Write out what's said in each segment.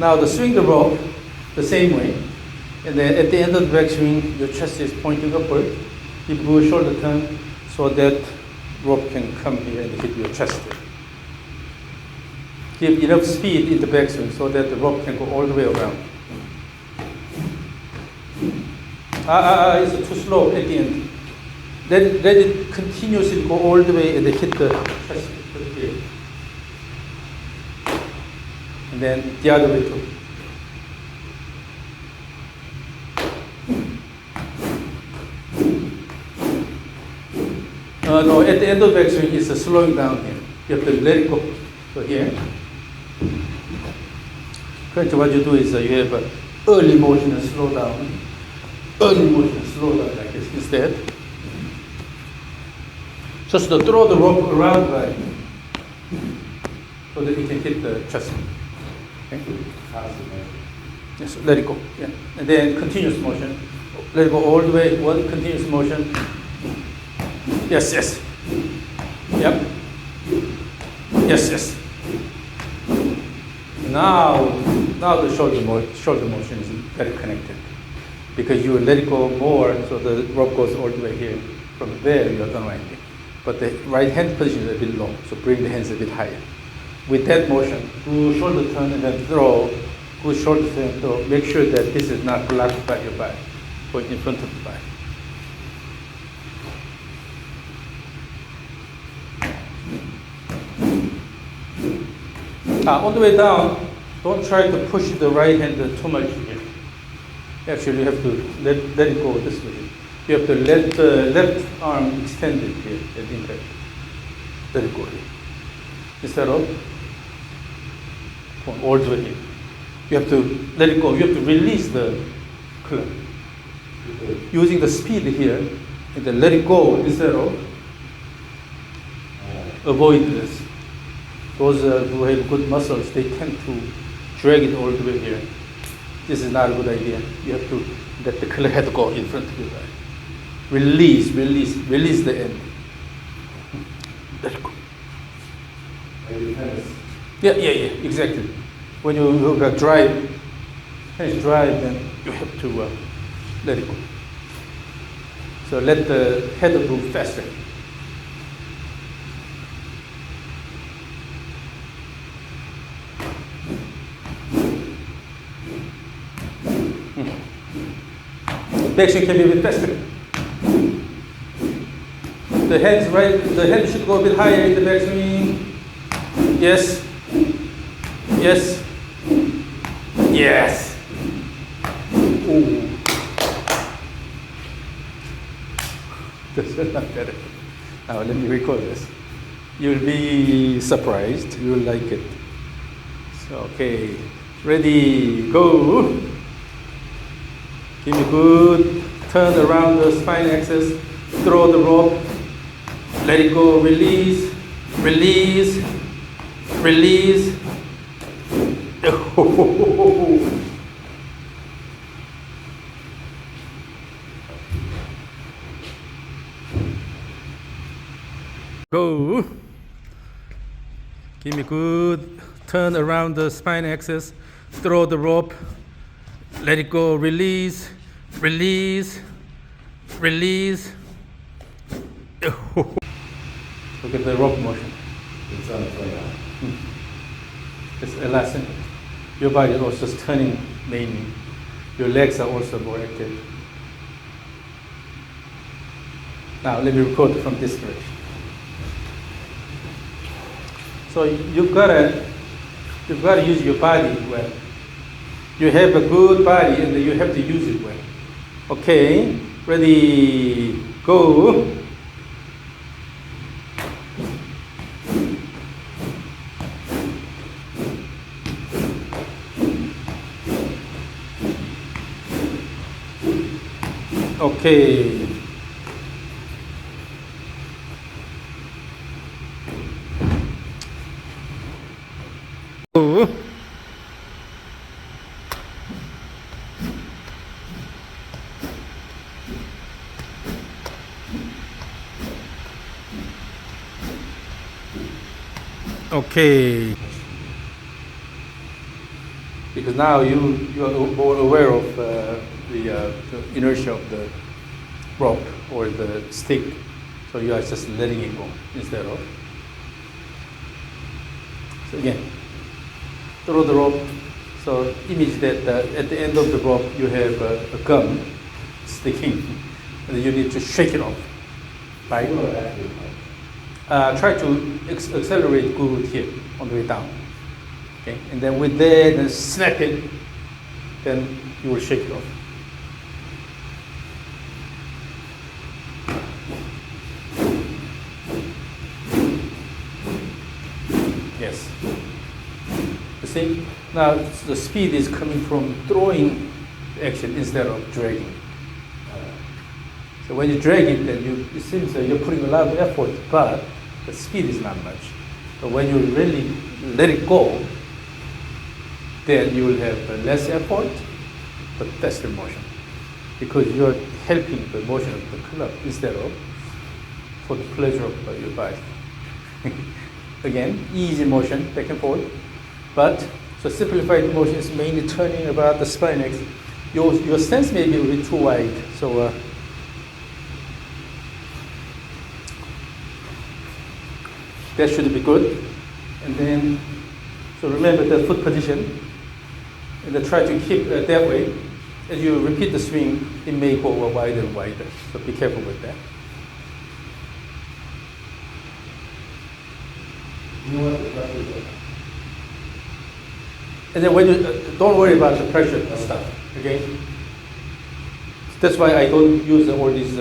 Now the swing the rope the same way. And then at the end of the back swing, your chest is pointing upward. You do a shoulder turn so that rope can come here and hit your chest. Give enough speed in the backswing so that the rope can go all the way around. It's too slow at the end. Let it continuously go all the way and hit the chest here. And then the other way too. No, at the end of the backswing, it's slowing down here. You have to let it go. So here. Currently what you do is you have an early motion and slow down. Early motion and slow down like this instead. Just to throw the rope around right so that you can hit the chest. Okay? Yes, let it go. Yeah. And then continuous motion. Let it go all the way. One continuous motion. Yes, yes. Yep. Yes, yes. Now the shoulder motion is very connected because you let it go more, so the rope goes all the way here. From there, you're done right here. But the right hand position is a bit low, so bring the hands a bit higher. With that motion, do shoulder turn and then throw. Good shoulder turn and throw. Make sure that this is not blocked by your body, going in front of the body. On the way down, don't try to push the right hand too much here. Actually, you have to let it go this way. You have to let the left arm extended here at the impact. Let it go here. Instead of going all the way here. You have to let it go. You have to release the club. Using the speed here, and then let it go instead of avoid this. Those who have good muscles, they tend to drag it all the way here. This is not a good idea. You have to let the clear head go in front of you. Release the end. Let it go. Yeah, exactly. When you drive, then you have to let it go. So let the head move faster. Backswing can be a bit faster. The head should go a bit higher in the backswing. Yes. Yes. Yes. Ooh. That's not better. Now let me record this. You'll be surprised. You will like it. So, okay. Ready, go. Give me good turn around the spine axis, throw the rope, let it go, release, release, release. Go. Give me good turn around the spine axis, throw the rope, let it go, release, release, release. Look at the rope motion. It's on fire. It's elastic. Your body is also turning mainly. Your legs are also more active. Now let me record from this direction. So you've got to use your body well. You have a good body and you have to use it well. Okay, ready, go. Okay. Go. Okay. because now you are more aware of the inertia of the rope or the stick, so you are just letting it go instead of. So again, throw the rope. So image that at the end of the rope you have a gum sticking, and you need to shake it off, right? Try to accelerate good here on the way down. Okay, and then with that, then snap it, then you will shake it off. Yes. You see, now the speed is coming from throwing action instead of dragging. So when you drag it, then it seems that you're putting a lot of effort, but the speed is not much. But when you really let it go, then you will have less effort, but faster motion. Because you're helping the motion of the club instead of for the pleasure of your body. Again, easy motion, back and forth. But, so simplified motion is mainly turning about the spine axis. Your stance may be a bit too wide, so that should be good. And then, so remember the foot position, and then try to keep that way. As you repeat the swing, it may go wider and wider, so be careful with that. You know what the pressure is? And then when you, don't worry about the pressure stuff, okay? That's why I don't use all these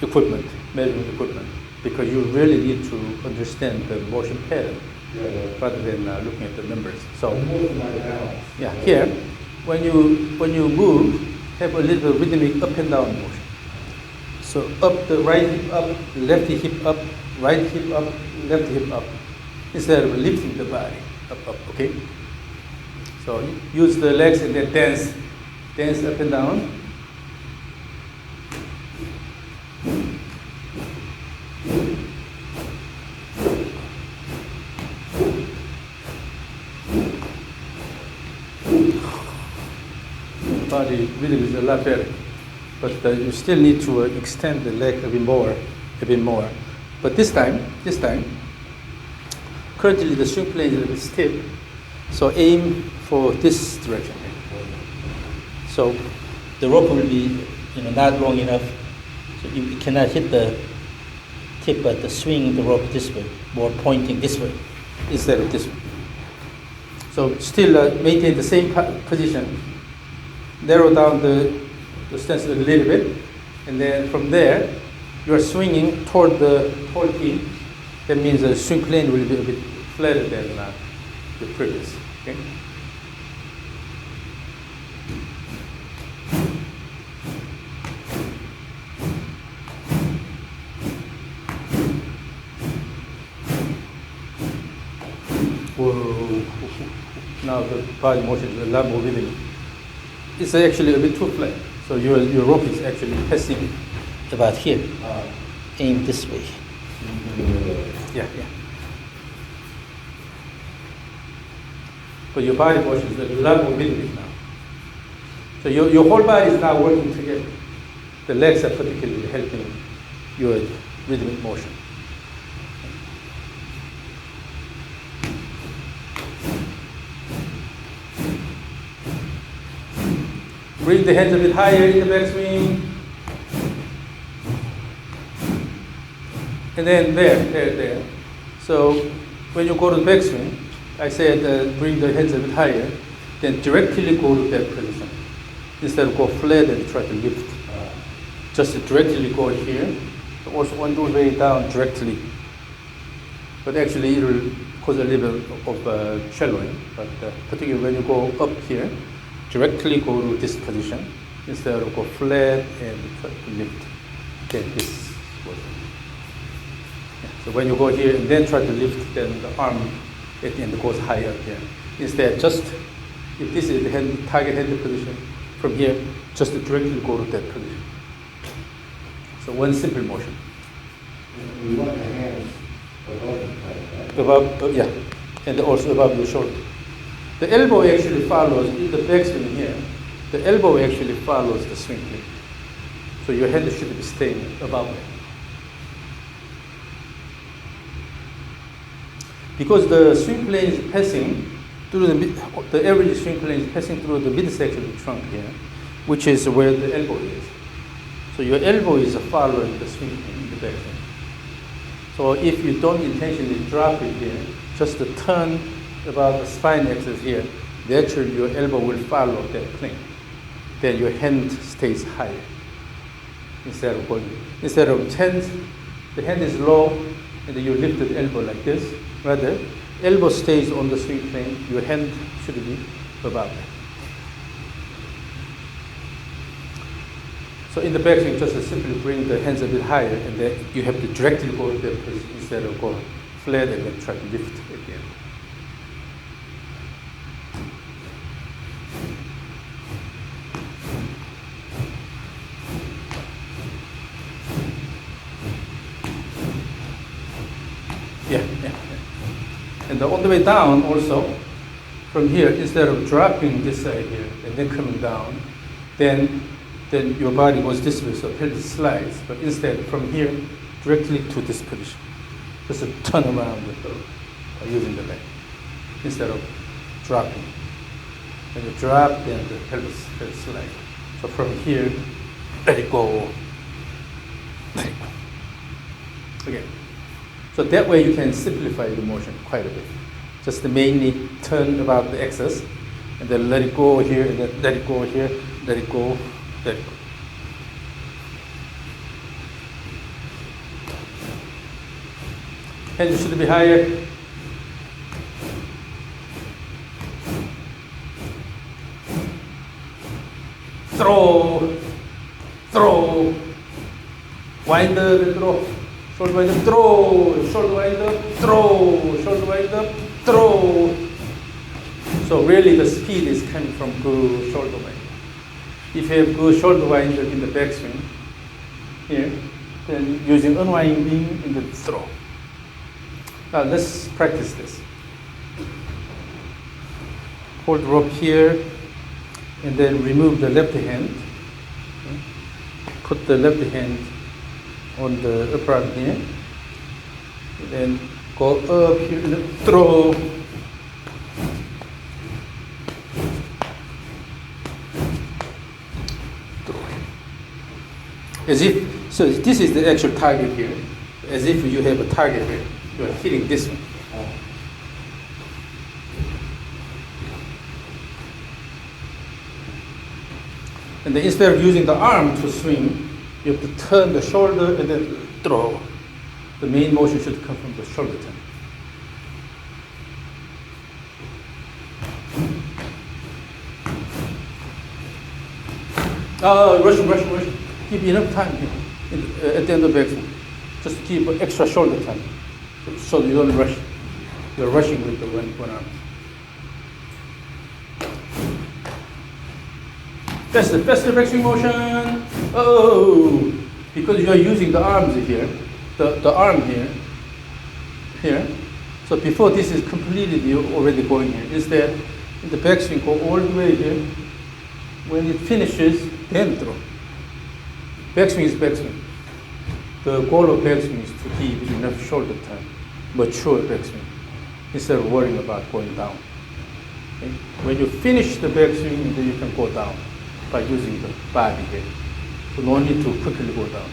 equipment, measuring equipment, because you really need to understand the motion pattern rather than looking at the numbers. So, yeah, here, when you move, have a little rhythmic up and down motion. So up, the right hip up, left hip up, right hip up, left hip up, instead of lifting the body up, okay? So use the legs and then dance up and down. Body rhythm is a lot better, but you still need to extend the leg a bit more. But this time, currently the swing plane is a little bit stiff, so aim for this direction. So the rope will be, not long enough, so you cannot hit the tip, but swing the rope this way, more pointing this way instead of this way. So still maintain the same position. Narrow down the stance a little bit, and then from there, you are swinging toward in. That means the swing plane will be a bit flatter than the previous. Okay. Whoa. Now the body motion is a lot more rhythmic. It's actually a bit too flat. So your rope is actually passing about here. Aim this way. Yeah. But your body motion is a lot more rhythmic now. So your whole body is now working together. The legs are particularly helping your rhythmic motion. Bring the hands a bit higher in the backswing. And then there. So when you go to the backswing, I said bring the hands a bit higher, then directly go to that position. Instead of go flat and try to lift. Just directly go here. Also on the way down directly. But actually it will cause a little bit of shallowing. But particularly when you go up here, directly go to this position instead of go flat and try to lift. Okay, this was. Yeah. So when you go here and then try to lift, then the arm at the end goes higher here. Instead, just if this is the target hand position, from here, just directly go to that position. So one simple motion. We want the hands above the plate, right? Above, yeah, and also above your shoulder. The elbow actually follows, in the backswing here, the elbow actually follows the swing plane. So your hand should be staying above it. Because the swing plane is passing through the average swing plane is passing through the midsection of the trunk here, which is where the elbow is. So your elbow is following the swing plane in the backswing. So if you don't intentionally drop it here, just to turn about the spine axis here, naturally your elbow will follow that plane. Then your hand stays higher. Instead of hand, the hand is low, and then you lift the elbow like this. Rather, elbow stays on the swing plane, your hand should be above it. So in the backswing, just simply bring the hands a bit higher, and then you have to directly go to that place instead of going flat and then try to lift again. Yeah. And on the way down also, from here, instead of dropping this side here and then coming down, then your body goes this way, so pelvis slides. But instead, from here, directly to this position. Just to turn around by using the leg, instead of dropping. When you drop, then the pelvis slides. So from here, let it go. Let it go. Again. So that way you can simplify the motion quite a bit. Just mainly turn about the axis, and then let it go here, and then let it go here, let it go, let it go. Hands should be higher. Throw, wind up and throw. Shoulder wind up, throw, shoulder wind up, throw, shoulder wind up, throw. So really the speed is coming from good shoulder wind up. If you have good shoulder wind up in the backswing, here, then using unwinding in the throw. Now let's practice this. Hold the rope here, and then remove the left hand. Put the left hand on the upper arm here, and then go up here and throw. As if, so this is the actual target here, as if you have a target here, you are hitting this one. And then instead of using the arm to swing, you have to turn the shoulder and then throw. The main motion should come from the shoulder turn. Rushing. Keep enough time here at the end of the backswing. Just to keep an extra shoulder turn, so you don't rush. You're rushing with the one arm. Faster backswing motion. Oh, because you are using the arms here, the arm here. So before this is completed, you're already going here. Instead, in the backswing, go all the way here. When it finishes, then throw. Backswing is backswing. The goal of backswing is to give enough shoulder turn, mature backswing, instead of worrying about going down. Okay? When you finish the backswing, then you can go down by using the body here. So no need to quickly go down.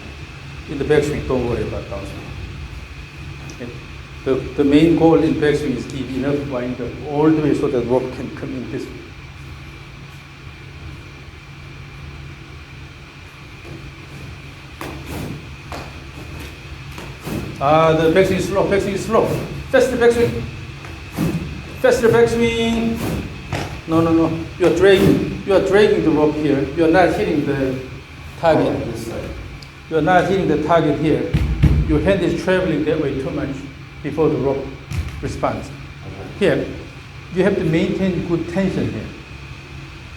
In the backswing, don't worry about downswing. Okay? The main goal in backswing is give enough wind up all the way so that rope can come in this way. The backswing is slow. Faster backswing. No. You are dragging the rope here. You are not hitting the target. You are not hitting the target here. Your hand is traveling that way too much before the rope responds. Here, you have to maintain good tension here.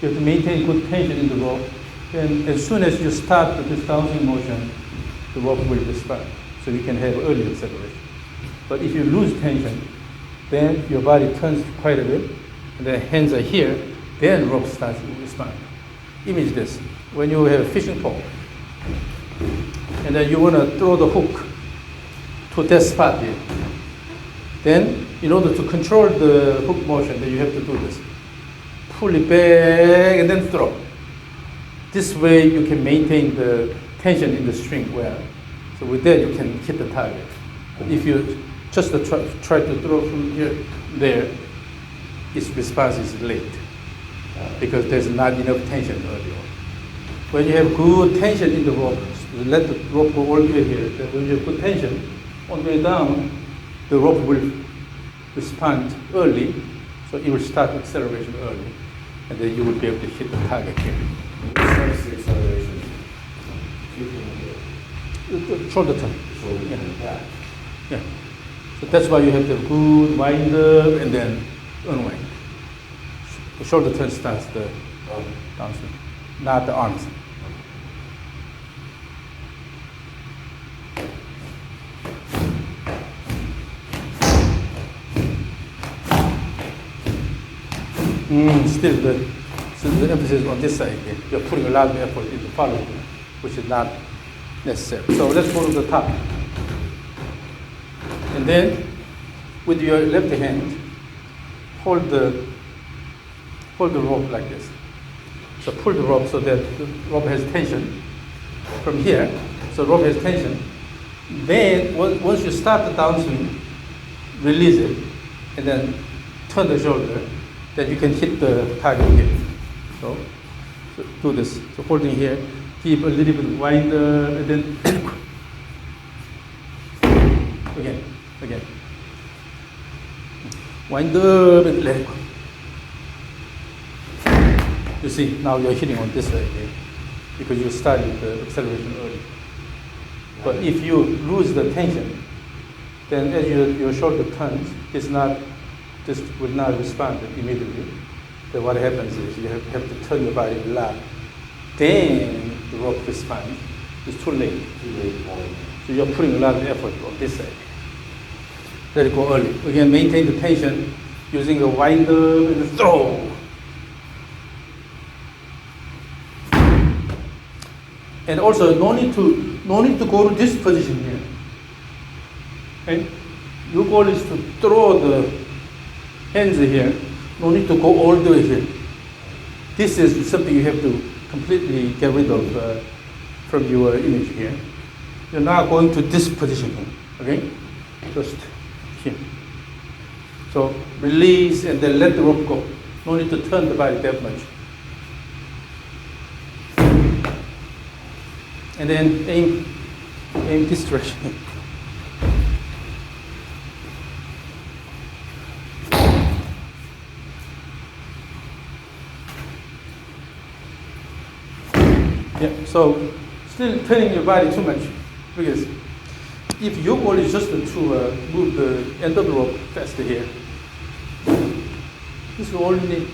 You have to maintain good tension in the rope. And as soon as you start this downswing motion, the rope will respond. So you can have early acceleration. But if you lose tension, then your body turns quite a bit, and the hands are here, then rope starts to respond. Image this. When you have a fishing pole, and then you want to throw the hook to that spot here. Then, in order to control the hook motion, then you have to do this. Pull it back and then throw. This way you can maintain the tension in the string well. So with that you can hit the target. But if you just try to throw from here, there, its response is late because there's not enough tension early on. When you have good tension in the rope, you let the rope go all the way here. Then when you have good tension, on the way down, the rope will respond early, so it will start acceleration early, and then you will be able to hit the target here. What's the acceleration? Shoulder turn. Shoulder Yeah. turn back. Yeah. So that's why you have the good wind up and then unwind. The shoulder turn starts the downswing, not the arms. Still the emphasis on this side here. You're putting a lot of effort into following, which is not necessary. So let's go to the top. And then with your left hand, hold the rope like this. So pull the rope so that the rope has tension from here. So rope has tension. Then once you start the downswing, release it, and then turn the shoulder. Then you can hit the target here. So do this. So holding here, keep a little bit wider, and then again. Wind up and let it go. You see, now you're hitting on this side here because you started the acceleration early. But if you lose the tension, then as your shoulder turns, this will not respond immediately. Then what happens is you have to turn your body a lot. Then the rope responds. It's too late. So you're putting a lot of effort on this side. Let it go early. Again, maintain the tension using the wind up and the throw. And also, no need to go to this position here. Okay? Your goal is to throw the hands here. No need to go all the way here. This is something you have to completely get rid of from your image here. You're not going to this position here. Okay? Just here. So release and then let the rope go. No need to turn the body that much. And then aim this direction. Yeah, so still turning your body too much, because if your goal is just to move the end of the rope faster here, this will only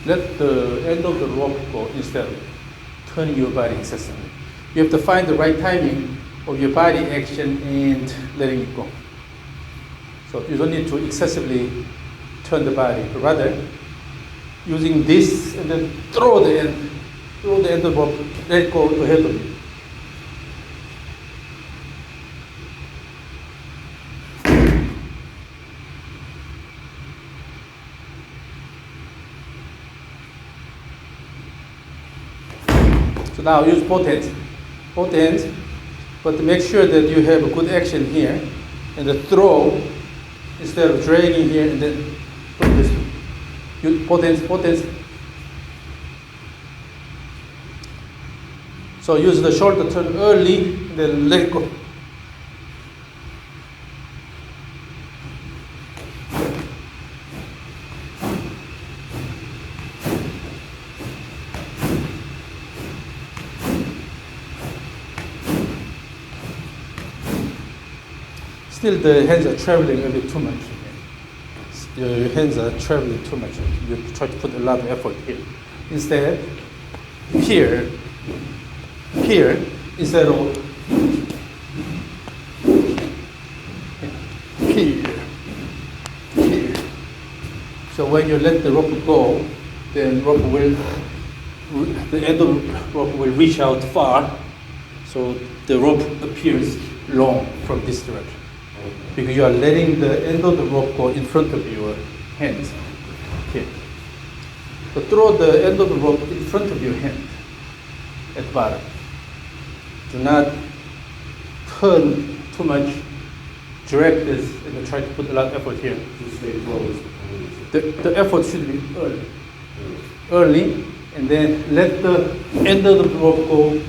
let the end of the rope go instead of turning your body excessively. You have to find the right timing of your body action and letting it go. So you don't need to excessively turn the body, but rather using this and then throw the end of the rope, let it go ahead of you. So now use both hands, but to make sure that you have a good action here, and the throw, instead of dragging here and then put this. Use both hands. So use the shoulder turn early, and then let it go. Still, the hands are traveling a bit too much. Your hands are traveling too much. You try to put a lot of effort here. Instead, here, instead of here. So when you let the rope go, then the end of the rope will reach out far, so the rope appears long from this direction. Because you are letting the end of the rope go in front of your hands. Okay. So throw the end of the rope in front of your hand at the bottom. Do not turn too much, drag this, and try to put a lot of effort here. Just stay closed. The effort should be early, and then let the end of the rope go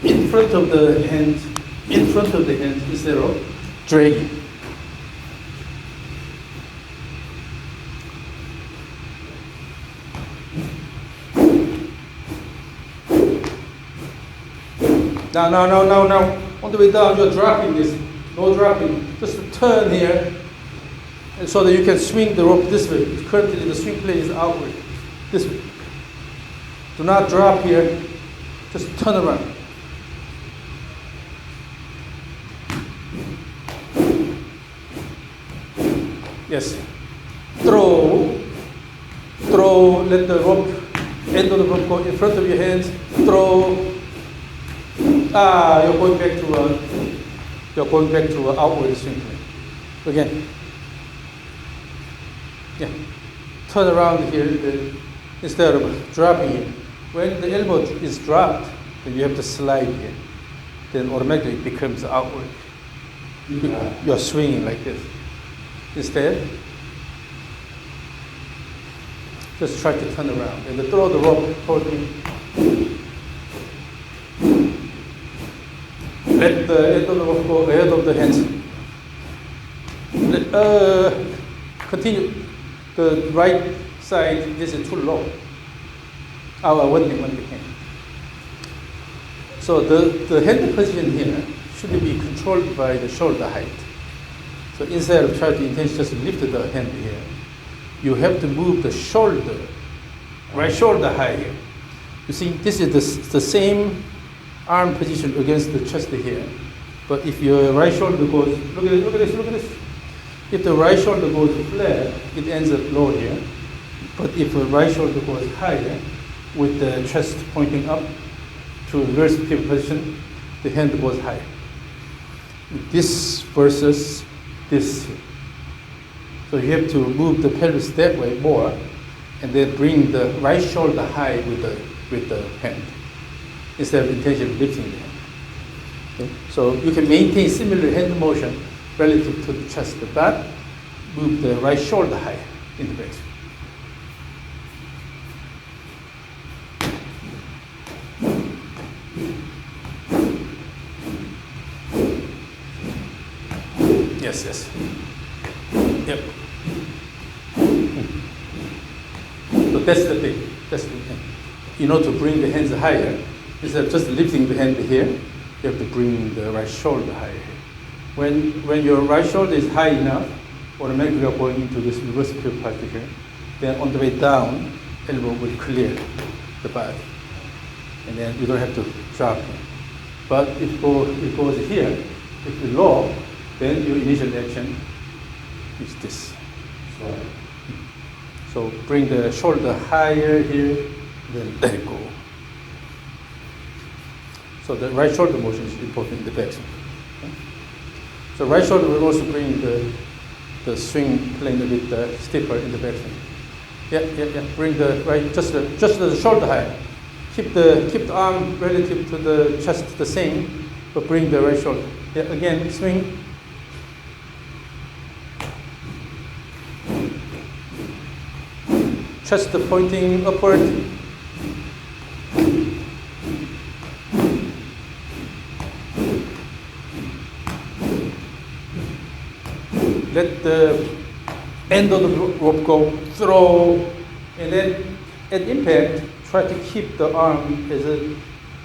in front of the hand, instead of dragging. Now. On the way down, you're dropping this. No dropping. Just turn here, and so that you can swing the rope this way. Currently, the swing plane is outward, this way. Do not drop here. Just turn around. Yes. Throw. Let the rope, end of the rope go in front of your hands. Throw. You're going back to outward swing plane. Again. Yeah. Turn around here instead of dropping it. When the elbow is dropped, then you have to slide here. Then automatically it becomes outward. You're swinging like this. Instead, just try to turn around and throw the rope toward me. Let the end of the rope go ahead of the hands. Continue. The right side, this is too low. One thing. So the hand position here should be controlled by the shoulder height. So instead of trying to intentionally just lift the hand here, you have to move the shoulder, right shoulder high here. You see, this is the same arm position against the chest here. But if your right shoulder goes, look at this. If the right shoulder goes flat, it ends up low here. But if the right shoulder goes higher, with the chest pointing up to reverse pivot position, the hand goes higher. This versus this. So you have to move the pelvis that way more, and then bring the right shoulder high with the hand, instead of intentionally lifting the hand. Okay? So you can maintain similar hand motion relative to the chest, but move the right shoulder high in the back. Yes. Yep. So that's the thing. In order to bring the hands higher, instead of just lifting the hand here, you have to bring the right shoulder higher. When your right shoulder is high enough, automatically you're going into this reverse pivot posture here. Then on the way down, elbow will clear the body, and then you don't have to drop it. But if it goes here, if it's low, then your initial action is this. So bring the shoulder higher here, then let it go. So the right shoulder motion is important in the backswing. Okay? So right shoulder will also bring the swing plane a bit stiffer in the backswing. Yeah. Bring the right, just the shoulder high. Keep the arm relative to the chest the same, but bring the right shoulder. Yeah, again, swing. Chest pointing upward. Let the end of the rope go, throw, and then at impact, try to keep the arm as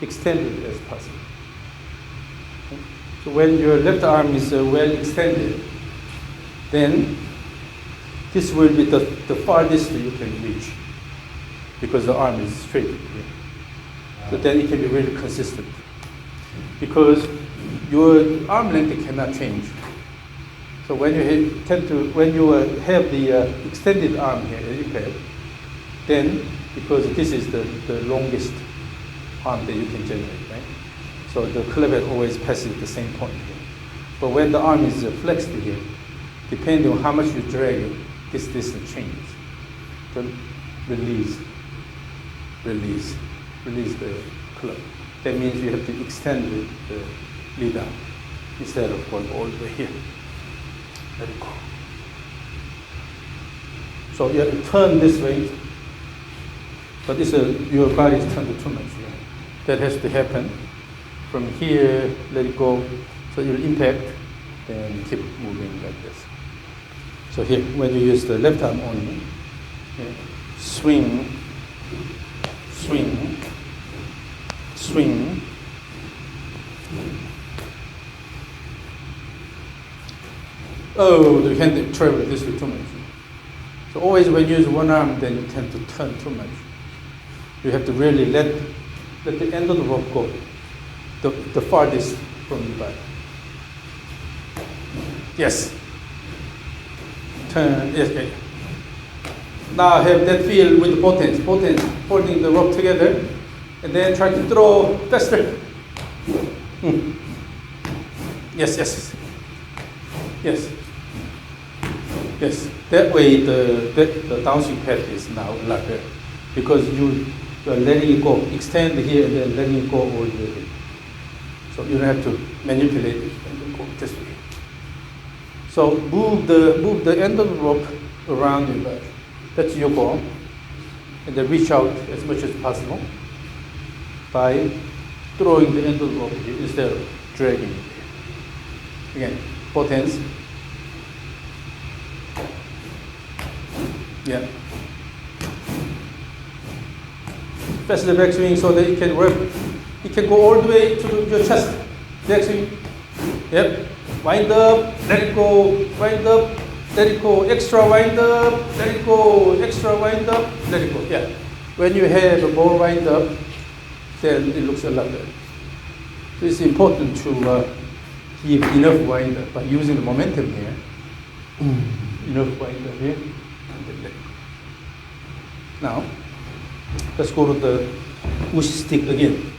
extended as possible. Okay? So when your left arm is well extended, then this will be the farthest you can reach, because the arm is straight here. So then it can be really consistent, because your arm length cannot change. So when you have the extended arm here, as you have, then because this is the longest arm that you can generate, right? So the cleaver always passes the same point here. But when the arm is flexed here, depending on how much you drag it, this distance changes. So release the club. That means you have to extend the lead arm instead of going all the way here. Let it go. So you have to turn this way, but your body is turned too much here. That has to happen. From here, let it go, so you'll impact, then keep moving like this. So here, when you use the left arm only, okay, swing, swing, swing. Oh, the hand travel this way too much. So always when you use one arm, then you tend to turn too much. You have to really let the end of the rope go, the farthest from your body. Yes. Turn, yes, okay. Now have that feel with the potence, holding the rope together, and then try to throw faster. Yes, yes, yes, yes. That way the downswing path is now a lot better because you are letting it go, extend here and then letting it go all the way. So you don't have to manipulate it and then go this way. So move the end of the rope around your body. That's your goal. And then reach out as much as possible by throwing the end of the rope here instead of dragging it. Again, both hands. Yeah. Press the backswing so that it can wrap. It can go all the way to your chest. Backswing. Yep. Wind up, let it go, wind up, let it go, extra wind up, let it go, extra wind up, let it go. Yeah. When you have a more wind up, then it looks a lot better. So it's important to give enough wind up by using the momentum here. Enough wind up here, and then let it go. Now, let's go to the push stick again.